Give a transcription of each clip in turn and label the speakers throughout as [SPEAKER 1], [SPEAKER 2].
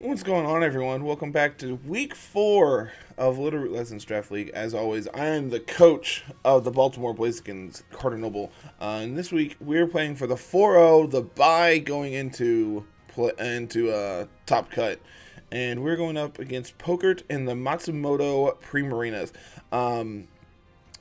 [SPEAKER 1] What's going on, everyone? Welcome back to week 4 of Little Root Lessons Draft League. As always, I am the coach of the Baltimore Blazekins, Carter Noble. And this week, we're playing for the 4-0, the bye going into Top Cut. And we're going up against Pokert and the Matsumoto Primarinas.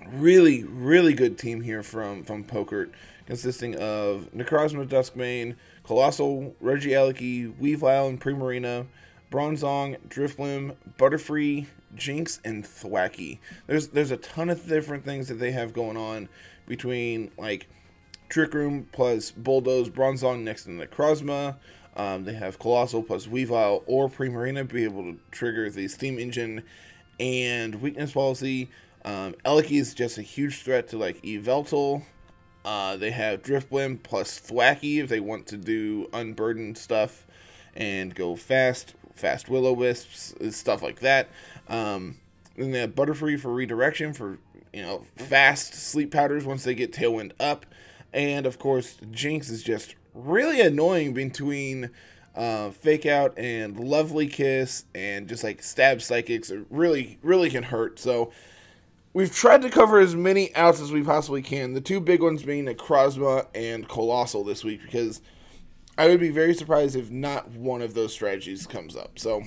[SPEAKER 1] Really good team here from Pokert, consisting of Necrozma Duskmane, Colossal, Regieleki, Weavile, and Primarina, Bronzong, Drifblim, Butterfree, Jinx, and Thwackey. There's a ton of different things that they have going on between like Trick Room plus Bulldoze, Bronzong next to Necrozma. They have Colossal plus Weavile or Primarina be able to trigger the Steam Engine and Weakness Policy. Eleki is just a huge threat to like Yveltal. They have Drifblim plus Thwackey if they want to do unburdened stuff and go fast Will-O-Wisps, stuff like that. Then they have Butterfree for redirection for, fast sleep powders once they get Tailwind up. And of course, Jinx is just really annoying between Fake Out and Lovely Kiss and just like Stab Psychics. It really can hurt. So we've tried to cover as many outs as we possibly can. The two big ones being Necrozma and Colossal this week, because I would be very surprised if not one of those strategies comes up. So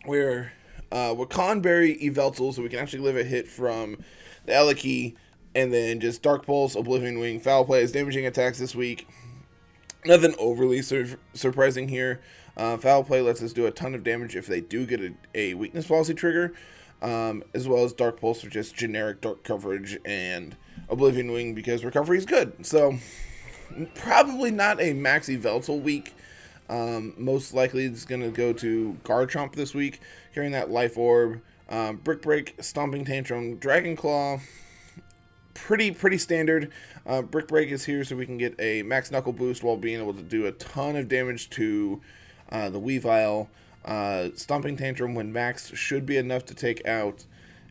[SPEAKER 1] we're Wakanberry Yveltal, so we can actually live a hit from the Eleki, and then just Dark Pulse, Oblivion Wing, Foul Play as damaging attacks this week. Nothing overly surprising here. Foul Play lets us do a ton of damage if they do get a weakness policy trigger. As well as Dark Pulse for just generic dark coverage, and Oblivion Wing because recovery is good. So probably not a max Yveltal week. Most likely it's going to go to Garchomp this week, carrying that Life Orb, Brick Break, Stomping Tantrum, Dragon Claw. Pretty standard. Brick Break is here so we can get a max Knuckle boost while being able to do a ton of damage to the Weavile. Stomping Tantrum when maxed should be enough to take out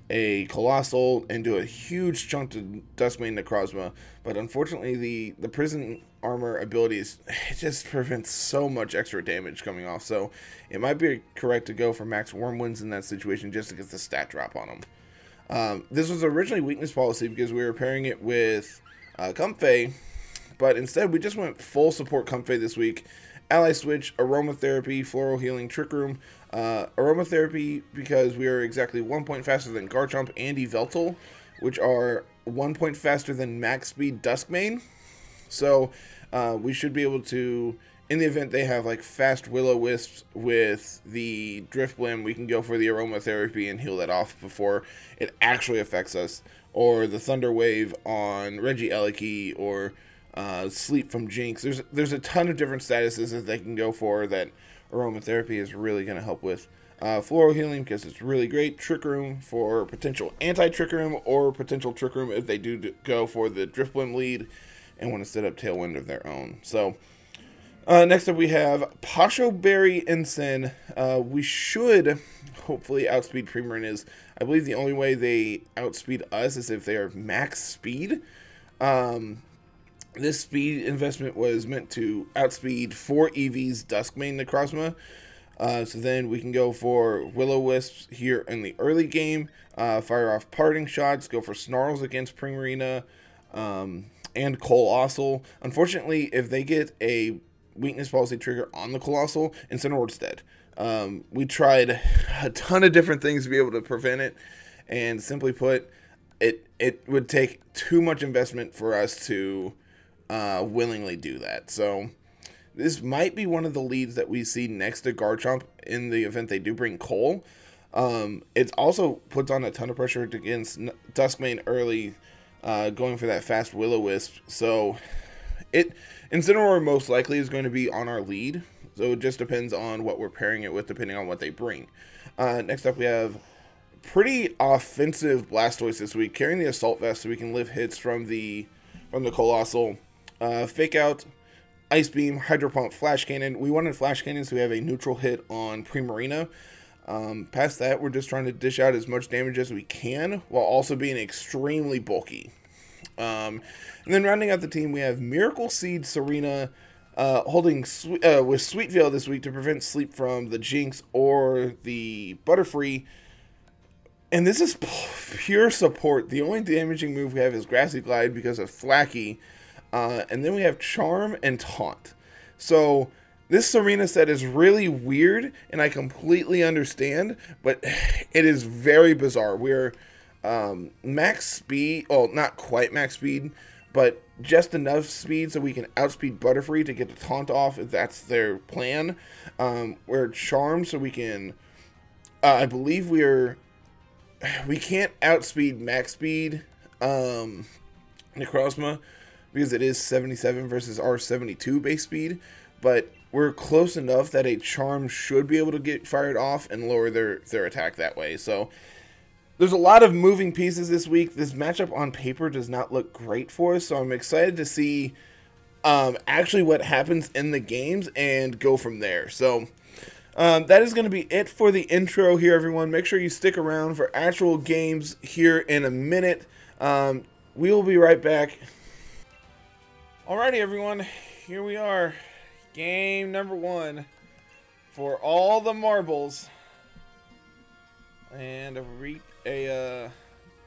[SPEAKER 1] a Colossal and do a huge chunk to Duskmane Necrozma, but unfortunately the Prison Armor abilities, it just prevents so much extra damage coming off, so it might be correct to go for max Wormwinds in that situation just to get the stat drop on them. This was originally weakness policy because we were pairing it with Comfey, but instead we just went full support Comfey this week. Ally Switch, Aromatherapy, Floral Healing, Trick Room. Aromatherapy because we are exactly 1 point faster than Garchomp and Yveltal, which are 1 point faster than max speed Duskmane. So we should be able to, in the event they have like fast Will-O-Wisps with the Drifblim, we can go for the Aromatherapy and heal that off before it actually affects us. Or the Thunder Wave on Regieleki, or Sleep from Jinx. There's a ton of different statuses that they can go for that Aromatherapy is really going to help with. Floral Healing because it's really great. Trick Room for potential anti-Trick Room or potential Trick Room if they do go for the Drifblim lead and want to set up Tailwind of their own. So next up we have Pasho Berry Ensign. We should hopefully outspeed Primarinas. I believe the only way they outspeed us is if they are max speed. This speed investment was meant to outspeed 4 EVs Duskmane Necrozma. So then we can go for Will-O-Wisps here in the early game, fire off Parting Shots, go for Snarls against Primarina, and Colossal. Unfortunately, if they get a weakness policy trigger on the Colossal, Incineroar's dead. We tried a ton of different things to be able to prevent it, and simply put, it would take too much investment for us to willingly do that. So this might be one of the leads that we see next to Garchomp in the event they do bring Cole. It also puts on a ton of pressure against Duskmane early, going for that fast Will-O-Wisp. So Incineroar most likely is going to be on our lead. So it just depends on what we're pairing it with, depending on what they bring. Next up we have pretty offensive Blastoise this week, carrying the Assault Vest so we can live hits from the Colossal. Fake Out, Ice Beam, Hydro Pump, Flash Cannon. We wanted Flash Cannon so we have a neutral hit on Primarina. Past that, we're just trying to dish out as much damage as we can while also being extremely bulky. And then rounding out the team, we have Miracle Seed, Serena, holding with Sweet Veil this week to prevent sleep from the Jinx or the Butterfree. And this is pure support. The only damaging move we have is Grassy Glide because of Thwackey. And then we have Charm and Taunt. So this Serena set is really weird, and I completely understand, but it is very bizarre. We're max speed, well, not quite max speed, but just enough speed so we can outspeed Butterfree to get the Taunt off if that's their plan. We're Charmed so we can, I believe we can't outspeed max speed Necrozma because it is 77 versus our 72 base speed, but we're close enough that a Charm should be able to get fired off and lower their attack that way. So there's a lot of moving pieces this week. This matchup on paper does not look great for us, so I'm excited to see actually what happens in the games and go from there. So that is going to be it for the intro here, everyone. Make sure you stick around for actual games here in a minute. We will be right back. Alrighty, everyone. Here we are. Game number 1 for all the marbles. And a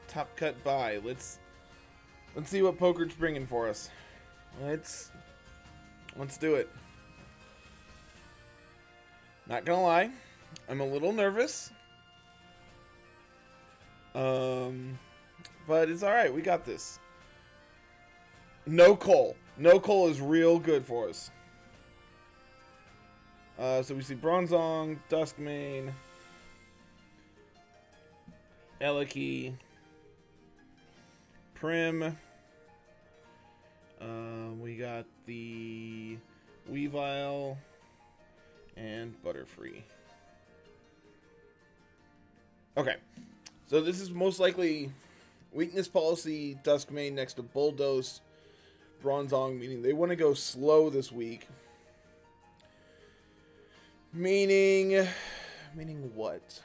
[SPEAKER 1] top cut buy. Let's see what Pokert's bringing for us. Let's do it. Not gonna lie, I'm a little nervous. But it's alright, we got this. No Cole. No Cole is real good for us. So we see Bronzong, Duskmane, Eliki, Prim. We got the Weavile and Butterfree. Okay, so this is most likely weakness policy Duskmane next to Bulldoze Bronzong, meaning they want to go slow this week. Meaning what?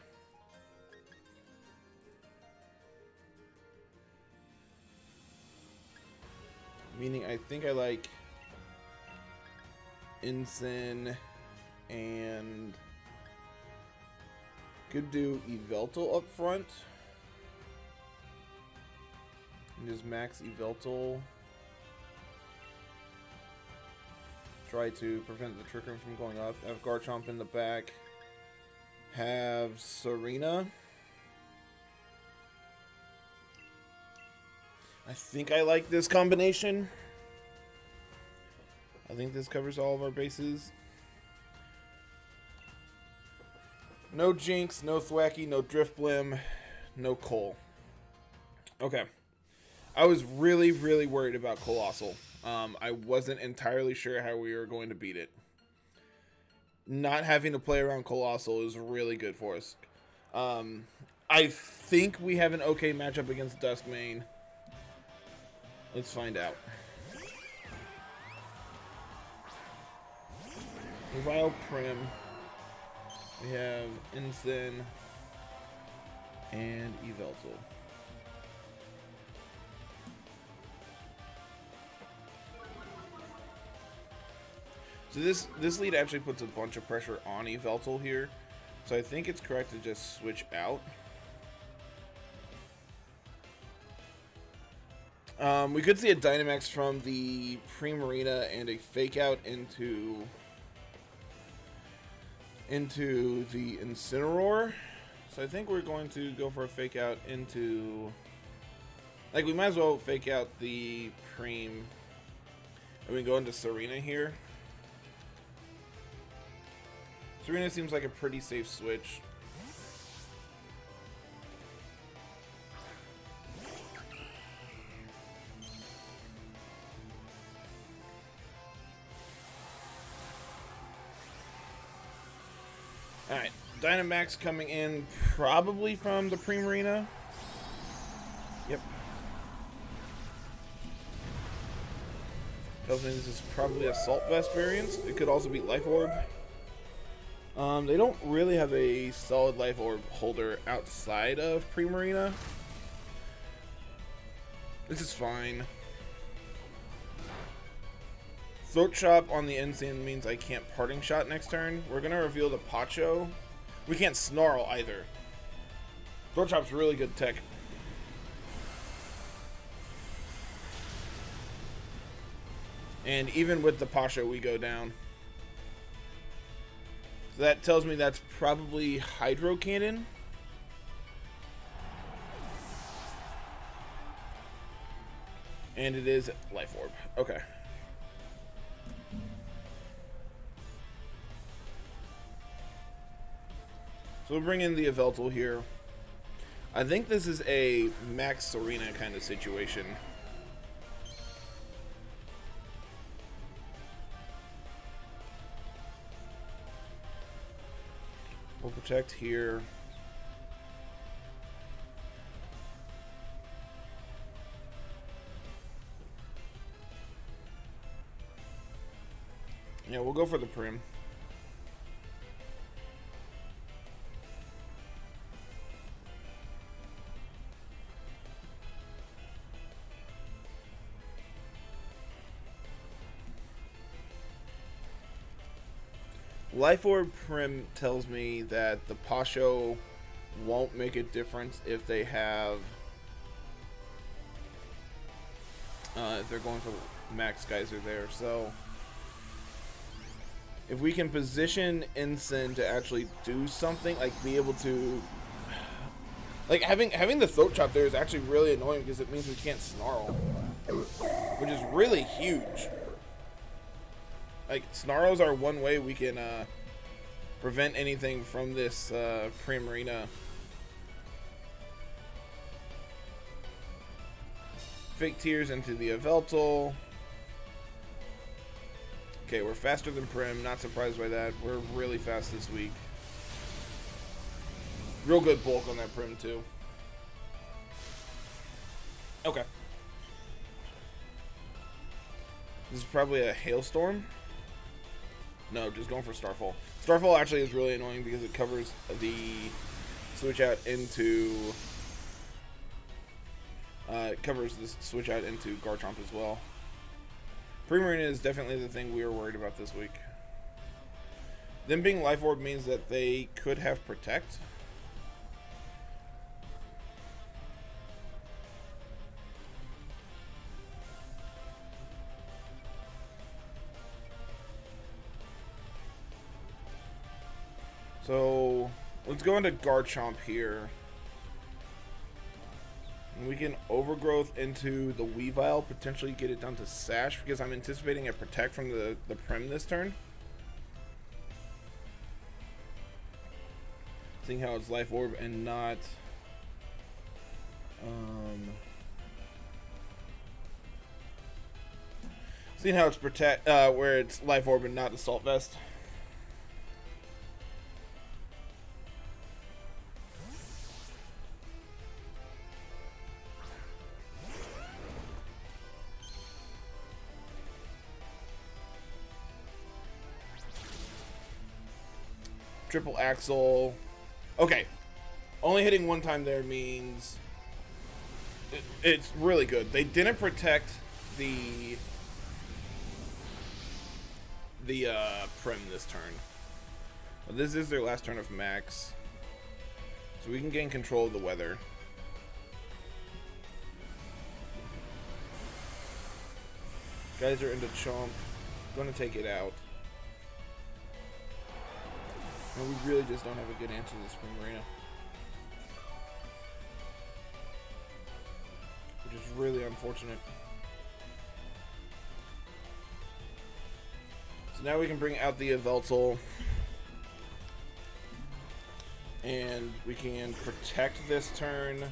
[SPEAKER 1] Meaning I think I like Ensign and could do Yveltal up front. And just max Yveltal. Try to prevent the Trick Room from going up. Have Garchomp in the back. Have Serena. I think I like this combination. I think this covers all of our bases. No Jinx, no Thwackey, no Drifblim, no Cole. Okay. I was really, really worried about Coalossal. I wasn't entirely sure how we were going to beat it. Not having to play around Coalossal is really good for us. I think we have an okay matchup against Duskmane. Let's find out. Weavile, Prim. We have Ensign and Yveltal. So this lead actually puts a bunch of pressure on Yveltal here. So I think it's correct to just switch out. We could see a Dynamax from the Primarina and a Fake Out into the Incineroar. So I think we're going to go for a Fake Out into... Like, we might as well Fake Out the Prim. And we go into Serena here. Serena seems like a pretty safe switch. Alright, Dynamax coming in probably from the Primarina. Yep. Tells me this is probably a Salt Vest variant. It could also be Life Orb. They don't really have a solid Life Orb holder outside of Primarina. This is fine. Throat Chop on the Insane means I can't Parting Shot next turn. We're gonna reveal the Pacho. We can't Snarl either. Throat Chop's really good tech. And even with the Pacho, we go down. So that tells me that's probably Hydro Cannon. And it is Life Orb. Okay. So we'll bring in the Yveltal here. I think this is a Max Serena kind of situation. We'll protect here. Yeah, we'll go for the Prim. Life Orb Prim tells me that the Pacho won't make a difference if they have if they're going for Max Geyser there. So if we can position Ensign to actually do something, like be able to, like having the Throat Chop there is actually really annoying because it means we can't Snarl, which is really huge. Like, Snarls are one way we can prevent anything from this Primarina. Fake Tears into the Yveltal. Okay, we're faster than Prim. Not surprised by that. We're really fast this week. Real good bulk on that Prim, too. Okay. This is probably a Hailstorm. No, just going for Starfall. Starfall actually is really annoying because it covers the switch out into Garchomp as well. Primarina is definitely the thing we were worried about this week. Them being Life Orb means that they could have Protect. So let's go into Garchomp here. And we can Overgrowth into the Weavile, potentially get it down to Sash, because I'm anticipating a Protect from the Prim this turn. Seeing how it's Life Orb and not seeing how it's Protect where it's Life Orb and not Assault Vest. Triple Axle. Okay. Only hitting one time there means it's really good. They didn't protect the Prim this turn. But this is their last turn of Max. So we can gain control of the weather. Guys are into Chomp. Gonna take it out. And we really just don't have a good answer to this Primarina. Which is really unfortunate. So now we can bring out the Yveltal. And we can protect this turn.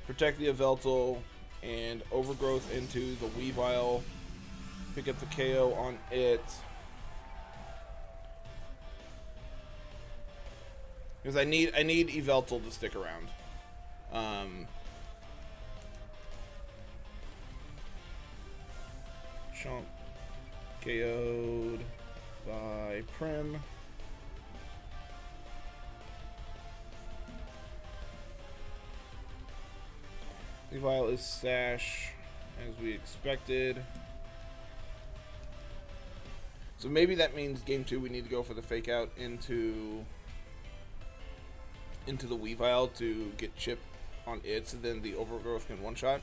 [SPEAKER 1] Protect the Yveltal. And Overgrowth into the Weavile. Pick up the KO on it. Because I need Yveltal to stick around. Chomp KO'd by Prim. Weavile is Sash. as we expected. So maybe that means game 2 we need to go for the fake out into the Weavile to get chip on it, so then the Overgrowth can one-shot.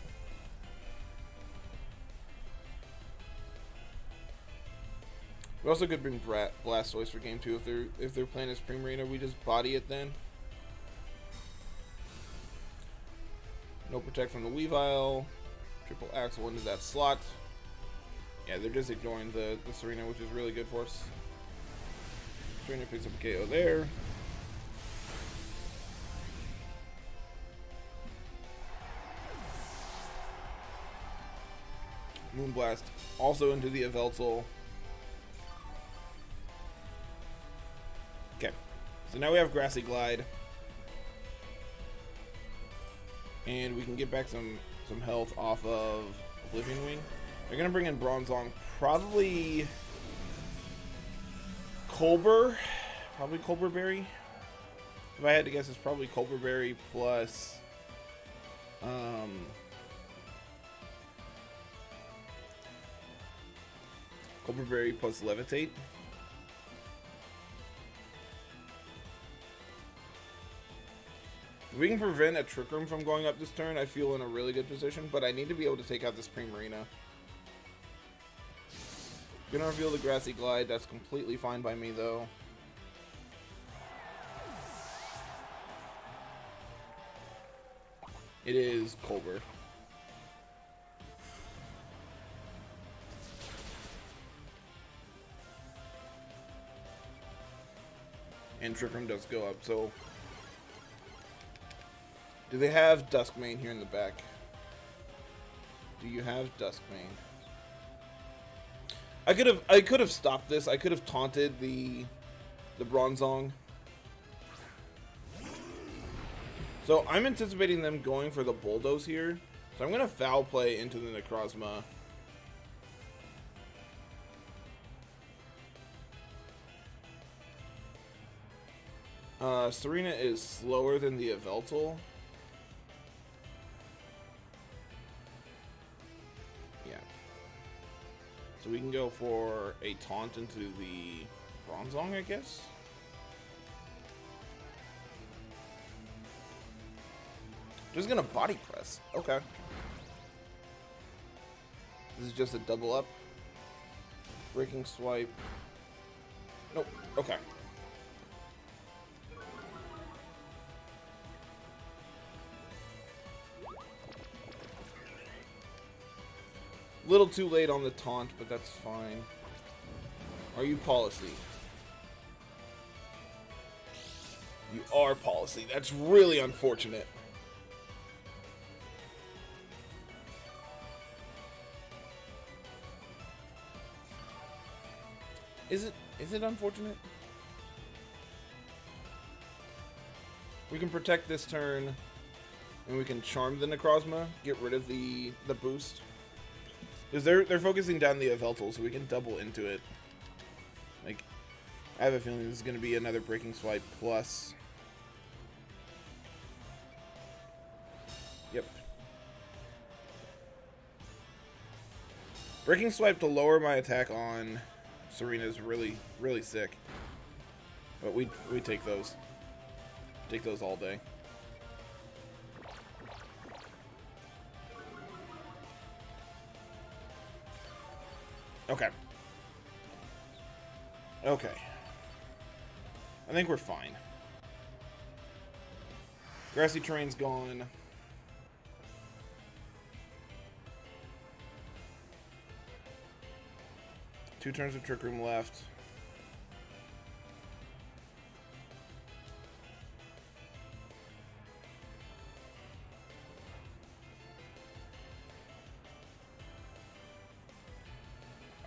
[SPEAKER 1] We also could bring Blastoise for game 2 if their plan is Primarina. We just body it then. No protect from the Weavile. Triple Axle into that slot. Yeah, they're just ignoring the Serena, which is really good for us. Serena picks up a KO there. Moonblast also into the Yveltal. Okay, so now we have Grassy Glide. And we can get back some health off of Oblivion Wing. They're going to bring in Bronzong. Probably Colbur. Probably Colbur Berry. If I had to guess, it's probably Colbur Berry plus... Colbur Berry plus Levitate. If we can prevent a Trick Room from going up this turn, I feel in a really good position, but I need to be able to take out this Primarina. Gonna reveal the Grassy Glide, that's completely fine by me though. It is Colbur. And Trick Room does go up, so... Do they have Duskmane here in the back? Do you have Duskmane? I could have stopped this. I could have taunted the Bronzong. So I'm anticipating them going for the Bulldoze here. So I'm gonna foul play into the Necrozma. Serena is slower than the Yveltal. Yeah. So we can go for a taunt into the Bronzong, I guess. Just gonna body press. Okay. This is just a double up. Breaking swipe. Nope. Okay. Little too late on the taunt, but that's fine. Are you Policy? You are Policy. That's really unfortunate. Is it unfortunate? We can protect this turn, and we can charm the Necrozma, get rid of the boost. Because they're focusing down the Yveltal, so we can double into it. Like, I have a feeling this is going to be another Breaking Swipe plus. Yep. Breaking Swipe to lower my attack on Serena is really, really sick. But we take those. Take those all day. Okay. Okay. I think we're fine. Grassy Terrain's gone. Two turns of Trick Room left.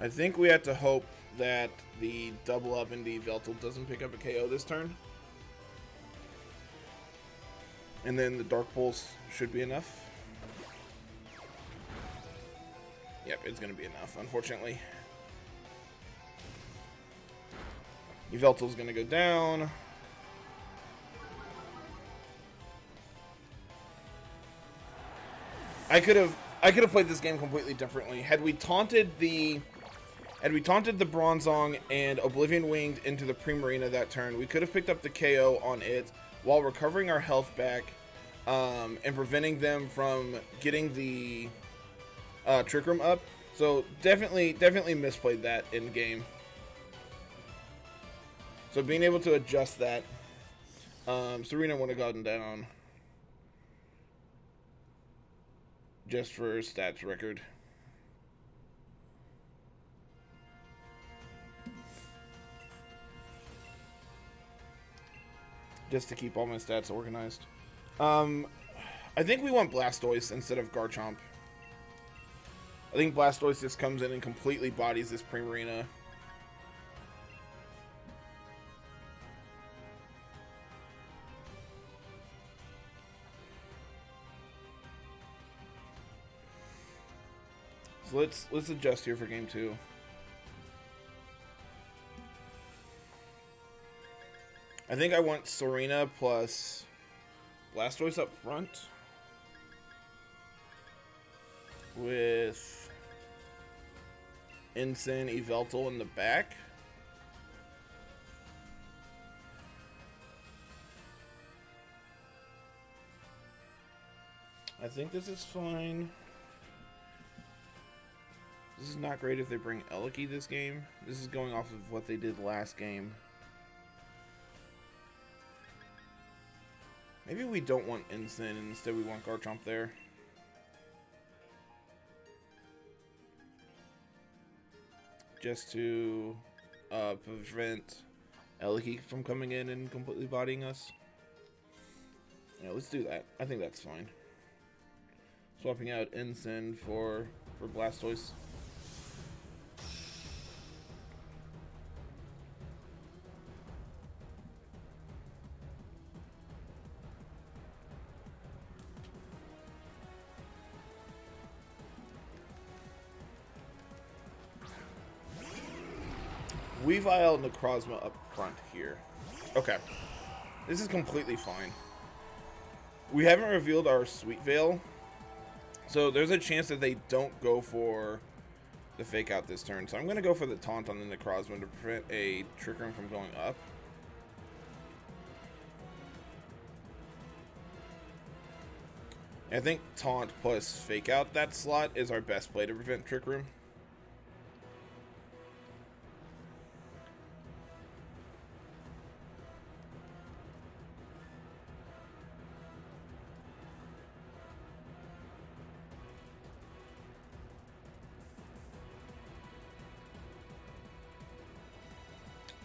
[SPEAKER 1] I think we have to hope that the double up in the Yveltal doesn't pick up a KO this turn. And then the Dark Pulse should be enough. Yep, it's going to be enough, unfortunately. Yveltal's going to go down. I could have I could have played this game completely differently. Had we taunted the Bronzong and Oblivion Winged into the Primarina that turn, we could have picked up the KO on it while recovering our health back and preventing them from getting the Trick Room up. So definitely misplayed that in game. So being able to adjust that, Serena would have gotten down. Just for stats record. Just to keep all my stats organized. I think we want Blastoise instead of Garchomp. I think Blastoise just comes in and completely bodies this Primarina. So let's adjust here for game 2. I think I want Serena plus Blastoise up front with Ensign, Yveltal in the back. I think this is fine. This is not great if they bring Eliki this game. This is going off of what they did last game. Maybe we don't want Ensign and instead we want Garchomp there. Just to prevent Eliki from coming in and completely bodying us. Yeah, let's do that. I think that's fine. Swapping out Ensign for Blastoise. Weavile Necrozma up front here. Okay. This is completely fine. We haven't revealed our Sweet Veil, so there's a chance that they don't go for the Fake Out this turn. So I'm going to go for the Taunt on the Necrozma to prevent a Trick Room from going up. I think Taunt plus Fake Out that slot is our best play to prevent Trick Room.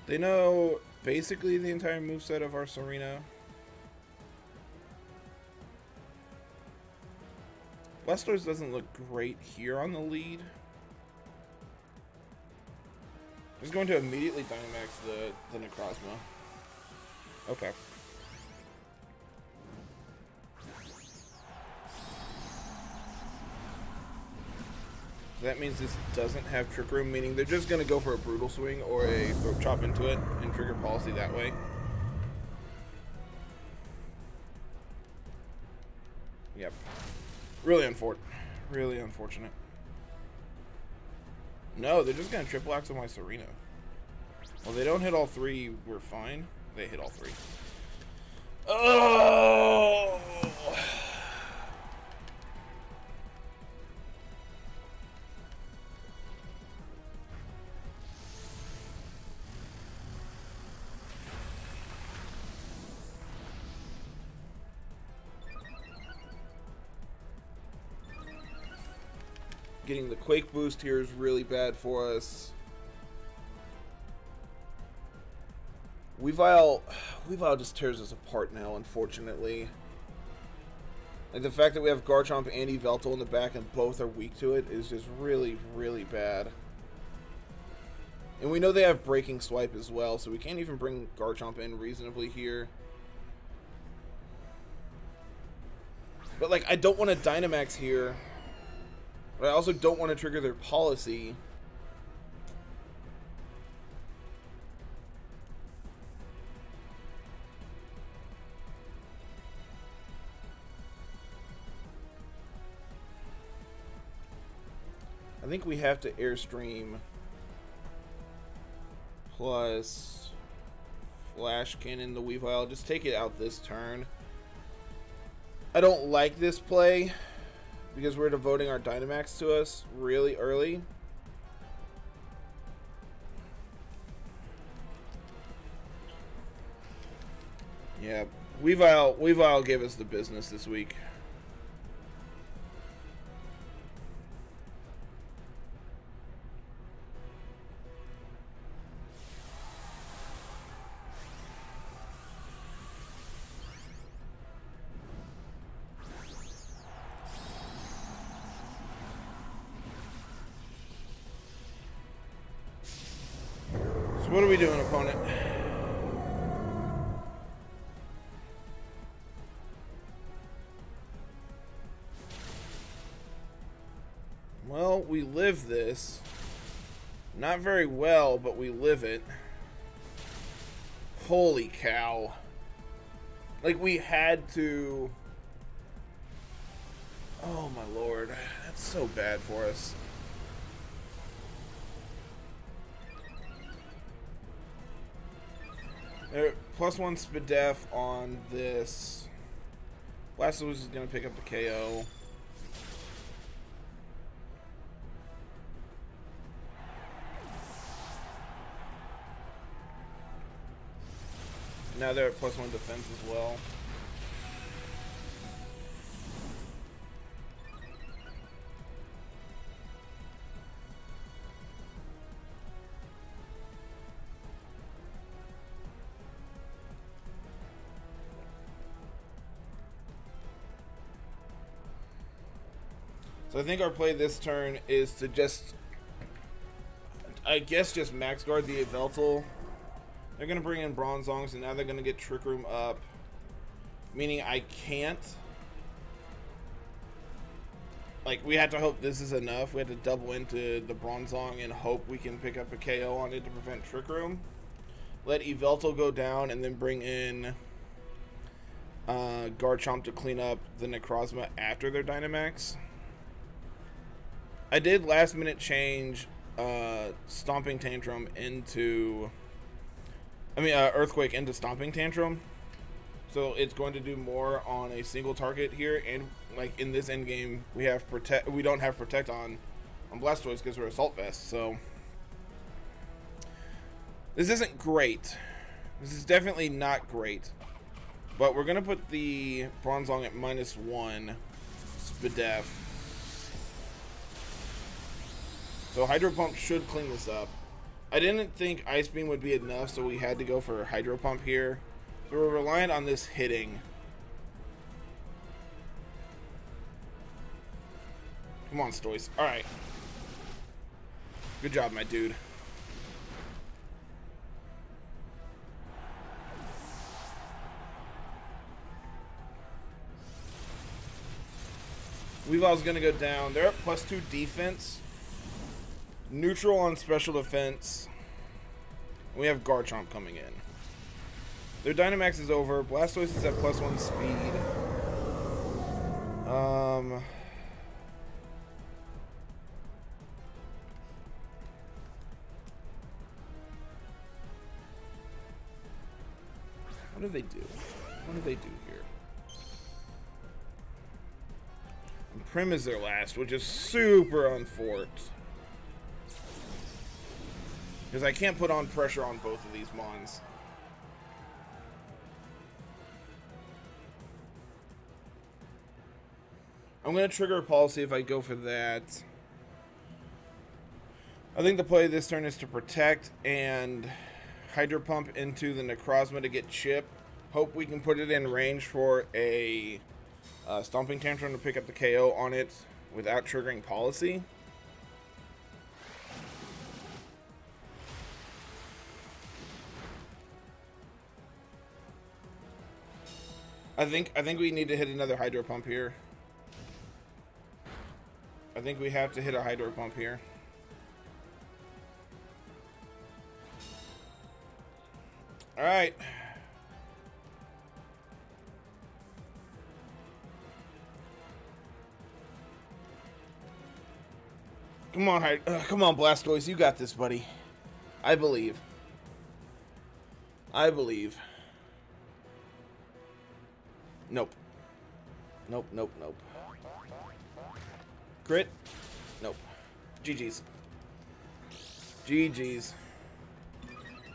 [SPEAKER 1] They know basically the entire moveset of our Serena. Blastoise doesn't look great here on the lead. Just going to immediately Dynamax the Necrozma. Okay. So that means this doesn't have Trick Room, meaning they're just going to go for a Brutal Swing or a Throat Chop into it and trigger Policy that way. Yep. Really unfortunate. No, they're just going to Triple Axe on my Serena. Well, they don't hit all three, we're fine. They hit all three. Oh! Getting the Quake boost here is really bad for us. Weavile just tears us apart now, unfortunately. Like, the fact that we have Garchomp and Yveltal in the back and both are weak to it is just really, really bad. And we know they have Breaking Swipe as well, so we can't even bring Garchomp in reasonably here. But, like, I don't want to Dynamax here. But I also don't want to trigger their Policy. I think we have to Airstream plus Flash Cannon the Weavile. Just take it out this turn. I don't like this play because we're devoting our Dynamax to us really early. Yeah, Weavile gave us the business this week. So what are we doing, opponent? Well, we live this. Not very well, but we live it. Holy cow. Like, we had to... Oh, my lord. That's so bad for us. There, +1 Spadef on this. Blastoise is going to pick up the KO. Now they're at +1 defense as well. So I think our play this turn is to just, I guess, just max guard the Yveltal. They're going to bring in Bronzong, and now they're going to get Trick Room up. Meaning I can't. Like, we had to hope this is enough. We had to double into the Bronzong and hope we can pick up a KO on it to prevent Trick Room. Let Yveltal go down and then bring in Garchomp to clean up the Necrozma after their Dynamax. I did last minute change Stomping Tantrum into... Earthquake into Stomping Tantrum. So it's going to do more on a single target here, and like in this end game, we have protect. We don't have protect on Blastoise because we're Assault Vest. So this isn't great. This is definitely not great. But we're gonna put the Bronzong at -1 Spadef. So Hydro Pump should clean this up. I didn't think Ice Beam would be enough, so we had to go for Hydro Pump here. So we're reliant on this hitting. Come on, Stoice. Alright. Good job, my dude. Weavile's gonna go down. They're at +2 defense. Neutral on special defense. We have Garchomp coming in. Their Dynamax is over. Blastoise is at +1 speed. What do they do? What do they do here? And Prim is their last, which is super unfortunate. Because I can't put on pressure on both of these Mons. I'm going to trigger a policy if I go for that. I think the play this turn is to protect and Hydro Pump into the Necrozma to get Chip. Hope we can put it in range for a Stomping Tantrum to pick up the KO on it without triggering policy. I think we need to hit another Hydro Pump here. I think we have to hit a Hydro Pump here. Alright. Come on, come on, Blastoise. You got this, buddy. I believe. I believe. Nope. Nope, nope, nope. Crit? Nope. GG's. GG's.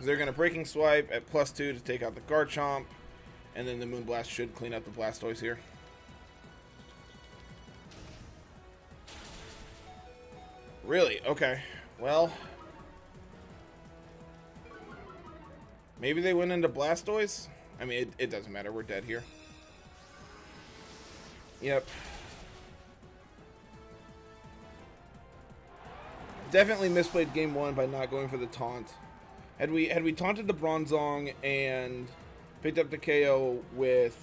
[SPEAKER 1] They're going to Breaking Swipe at +2 to take out the Garchomp. And then the Moonblast should clean up the Blastoise here. Really? Okay. Well. Maybe they went into Blastoise? I mean, it doesn't matter. We're dead here. Yep. Definitely misplayed game 1 by not going for the taunt. Had we taunted the Bronzong and picked up the KO with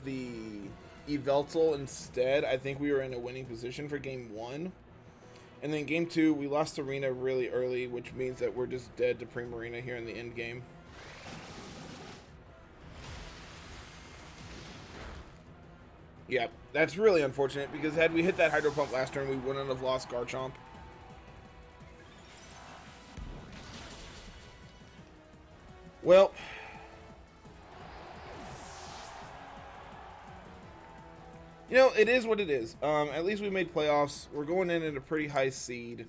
[SPEAKER 1] the Yveltal instead, I think we were in a winning position for game 1. And then game 2, we lost Arena really early, which means that we're just dead to Primarina here in the end game. Yeah, that's really unfortunate, because had we hit that Hydro Pump last turn, we wouldn't have lost Garchomp. Well, you know, it is what it is. At least we made playoffs. We're going in at a pretty high seed.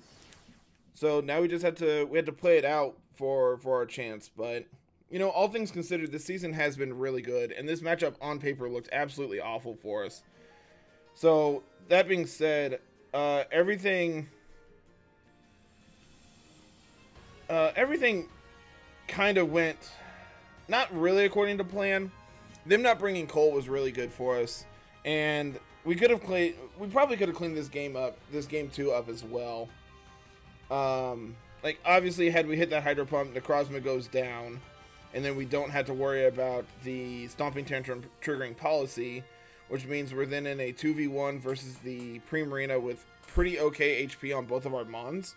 [SPEAKER 1] So now we just had to play it out for our chance, but you know, all things considered, this season has been really good, and this matchup on paper looked absolutely awful for us. So, that being said, everything kind of went not really according to plan. Them not bringing Cole was really good for us, and we probably could have cleaned this game 2 up as well. Like, obviously, had we hit that Hydro Pump, Necrozma goes down. And then we don't have to worry about the Stomping Tantrum triggering policy, which means we're then in a 2v1 versus the Primarina with pretty okay HP on both of our Mons.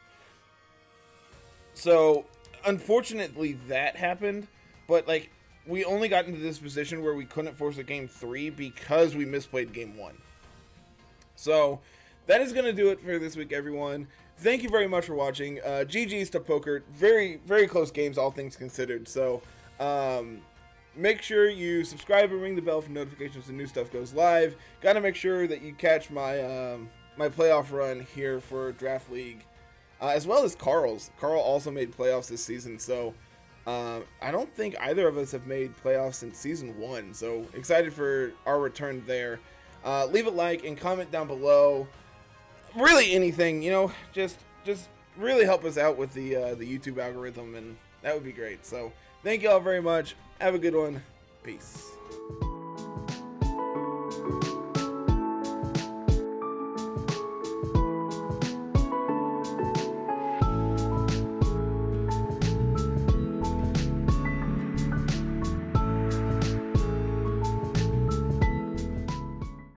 [SPEAKER 1] So, unfortunately, that happened, but like, we only got into this position where we couldn't force a game 3 because we misplayed game 1. So, that is going to do it for this week, everyone. Thank you very much for watching. GG's to Poker. Very, very close games, all things considered. So, make sure you subscribe and ring the bell for notifications when new stuff goes live. Gotta make sure that you catch my my playoff run here for Draft League, as well as Carl's. Carl also made playoffs this season, so I don't think either of us have made playoffs since season 1. So excited for our return there. Leave a like and comment down below. Really anything, you know, just really help us out with the YouTube algorithm, and that would be great. So thank you all very much. Have a good one. Peace.